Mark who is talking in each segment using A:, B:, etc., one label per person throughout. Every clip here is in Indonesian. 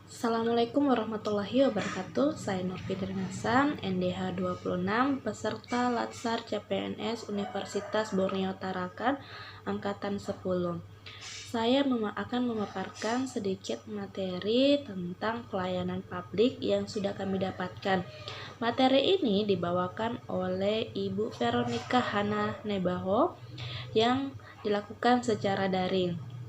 A: Assalamualaikum warahmatullahi wabarakatuh. Saya Nur Fitri Hasan, NDH 26, peserta Latsar CPNS Universitas Borneo Tarakan, Angkatan 10. Saya akan memaparkan sedikit materi tentang pelayanan publik yang sudah kami dapatkan. Materi ini dibawakan oleh Ibu Veronica Hana Nebaho yang dilakukan secara daring.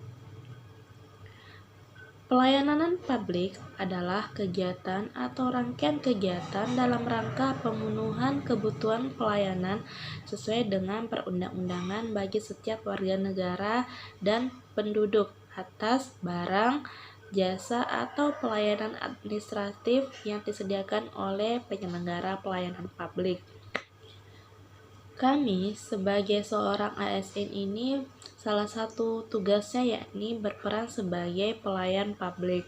A: Pelayanan publik adalah kegiatan atau rangkaian kegiatan dalam rangka pemenuhan kebutuhan pelayanan sesuai dengan perundang-undangan bagi setiap warga negara dan penduduk atas barang, jasa, atau pelayanan administratif yang disediakan oleh penyelenggara pelayanan publik. Kami sebagai seorang ASN ini salah satu tugasnya yakni berperan sebagai pelayan publik.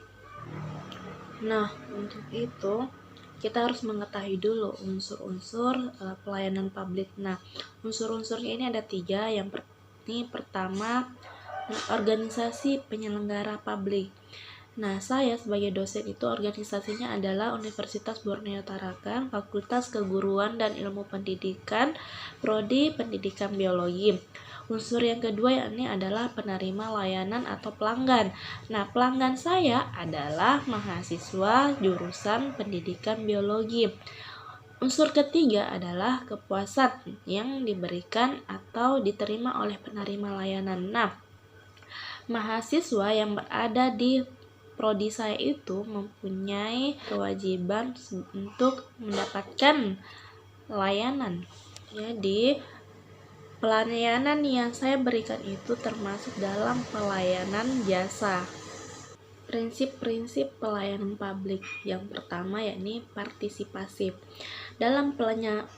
A: Nah, untuk itu kita harus mengetahui dulu unsur-unsur pelayanan publik. Nah, unsur-unsurnya ini ada 3. Ini pertama, organisasi penyelenggara publik. Nah, saya sebagai dosen itu organisasinya adalah Universitas Borneo Tarakan, Fakultas Keguruan dan Ilmu Pendidikan, Prodi Pendidikan Biologi. Unsur yang kedua yakni adalah penerima layanan atau pelanggan. Nah, pelanggan saya adalah mahasiswa jurusan Pendidikan Biologi. Unsur ketiga adalah kepuasan yang diberikan atau diterima oleh penerima layanan. Nah, mahasiswa yang berada di prodi saya itu mempunyai kewajiban untuk mendapatkan layanan. Jadi, pelayanan yang saya berikan itu termasuk dalam pelayanan jasa. Prinsip-prinsip pelayanan publik yang pertama yakni partisipasi. Dalam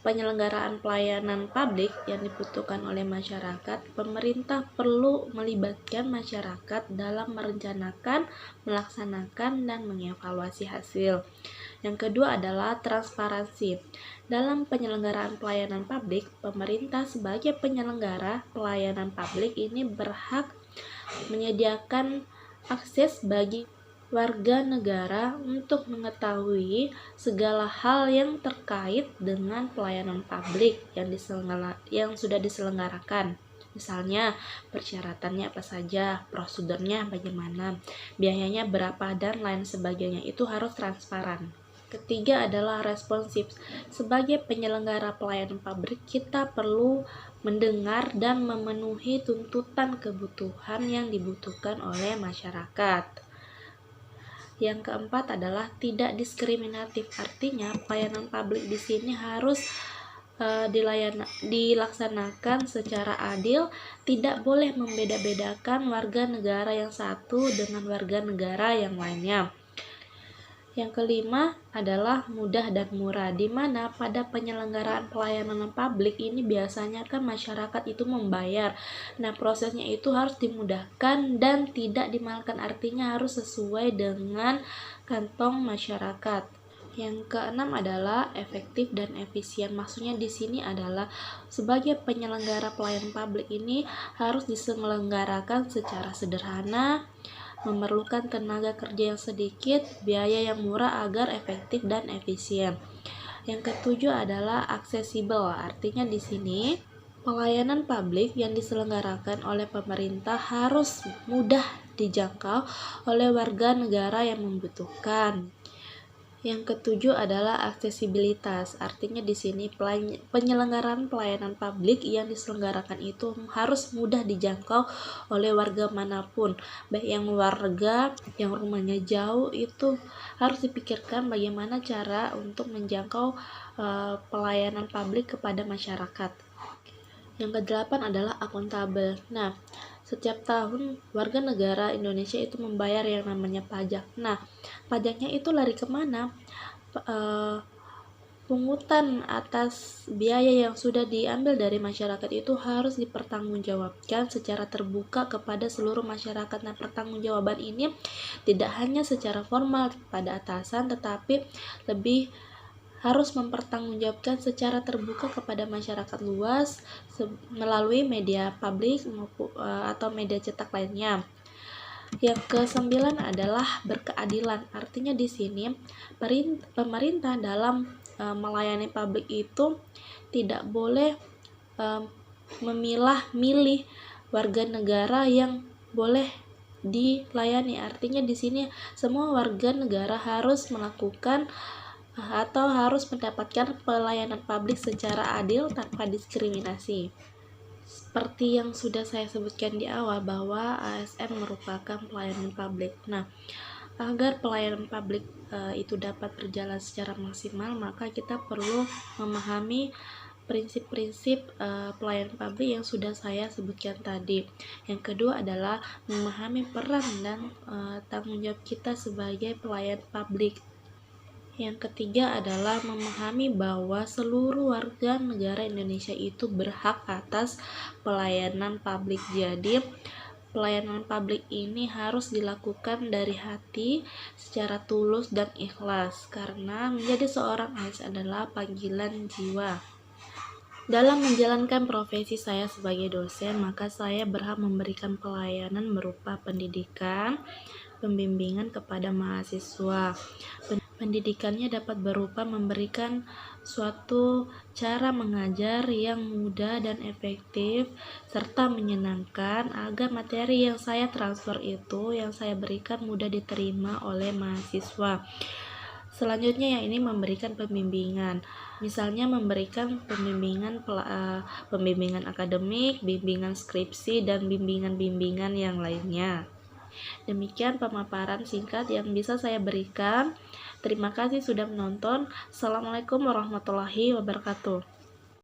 A: penyelenggaraan pelayanan publik yang dibutuhkan oleh masyarakat, pemerintah perlu melibatkan masyarakat dalam merencanakan, melaksanakan, dan mengevaluasi hasil. Yang kedua adalah transparansi. Dalam penyelenggaraan pelayanan publik, pemerintah sebagai penyelenggara pelayanan publik ini berhak menyediakan akses bagi warga negara untuk mengetahui segala hal yang terkait dengan pelayanan publik yang sudah diselenggarakan. Misalnya, persyaratannya apa saja, prosedurnya bagaimana, biayanya berapa, dan lain sebagainya. Itu harus transparan. Ketiga adalah responsif. Sebagai penyelenggara pelayanan publik, kita perlu mendengar dan memenuhi tuntutan kebutuhan yang dibutuhkan oleh masyarakat. Yang keempat adalah tidak diskriminatif. Artinya, pelayanan publik di sini harus dilaksanakan secara adil, tidak boleh membeda-bedakan warga negara yang satu dengan warga negara yang lainnya. Yang kelima adalah mudah dan murah, di mana pada penyelenggaraan pelayanan publik ini biasanya kan masyarakat itu membayar. Nah, prosesnya itu harus dimudahkan dan tidak dimahalkan, artinya harus sesuai dengan kantong masyarakat. Yang keenam adalah efektif dan efisien. Maksudnya di sini adalah sebagai penyelenggara pelayanan publik ini harus diselenggarakan secara sederhana, memerlukan tenaga kerja yang sedikit, biaya yang murah agar efektif dan efisien. Yang ketujuh adalah aksesibel. Artinya di sini pelayanan publik yang diselenggarakan oleh pemerintah harus mudah dijangkau oleh warga negara yang membutuhkan. Yang ketujuh adalah aksesibilitas. Artinya di sini penyelenggaraan pelayanan publik yang diselenggarakan itu harus mudah dijangkau oleh warga manapun. Baik yang warga yang rumahnya jauh, itu harus dipikirkan bagaimana cara untuk menjangkau pelayanan publik kepada masyarakat. Yang kedelapan adalah akuntabel. Nah, setiap tahun warga negara Indonesia itu membayar yang namanya pajak. Nah, pajaknya itu lari kemana? Pungutan atas biaya yang sudah diambil dari masyarakat itu harus dipertanggungjawabkan secara terbuka kepada seluruh masyarakat. Nah, pertanggungjawaban ini tidak hanya secara formal pada atasan, tetapi lebih harus mempertanggungjawabkan secara terbuka kepada masyarakat luas melalui media publik atau media cetak lainnya. Yang kesembilan adalah berkeadilan. Artinya di sini pemerintah dalam melayani publik itu tidak boleh memilah-milih warga negara yang boleh dilayani. Artinya di sini semua warga negara harus melakukan atau harus mendapatkan pelayanan publik secara adil tanpa diskriminasi. Seperti yang sudah saya sebutkan di awal bahwa ASN merupakan pelayanan publik. Nah, agar pelayanan publik itu dapat berjalan secara maksimal, maka kita perlu memahami prinsip-prinsip pelayanan publik yang sudah saya sebutkan tadi. Yang kedua adalah memahami peran dan tanggung jawab kita sebagai pelayan publik. Yang ketiga adalah memahami bahwa seluruh warga negara Indonesia itu berhak atas pelayanan publik. Jadi, pelayanan publik ini harus dilakukan dari hati, secara tulus dan ikhlas, karena menjadi seorang ASN adalah panggilan jiwa. Dalam menjalankan profesi saya sebagai dosen, maka saya berhak memberikan pelayanan berupa pendidikan, pembimbingan kepada mahasiswa. Pendidikannya dapat berupa memberikan suatu cara mengajar yang mudah dan efektif serta menyenangkan agar materi yang saya transfer itu, yang saya berikan mudah diterima oleh mahasiswa. Selanjutnya yang ini memberikan pembimbingan. Misalnya memberikan pembimbingan akademik, bimbingan skripsi, dan bimbingan-bimbingan yang lainnya. Demikian pemaparan singkat yang bisa saya berikan. Terima kasih sudah menonton. Assalamualaikum warahmatullahi wabarakatuh.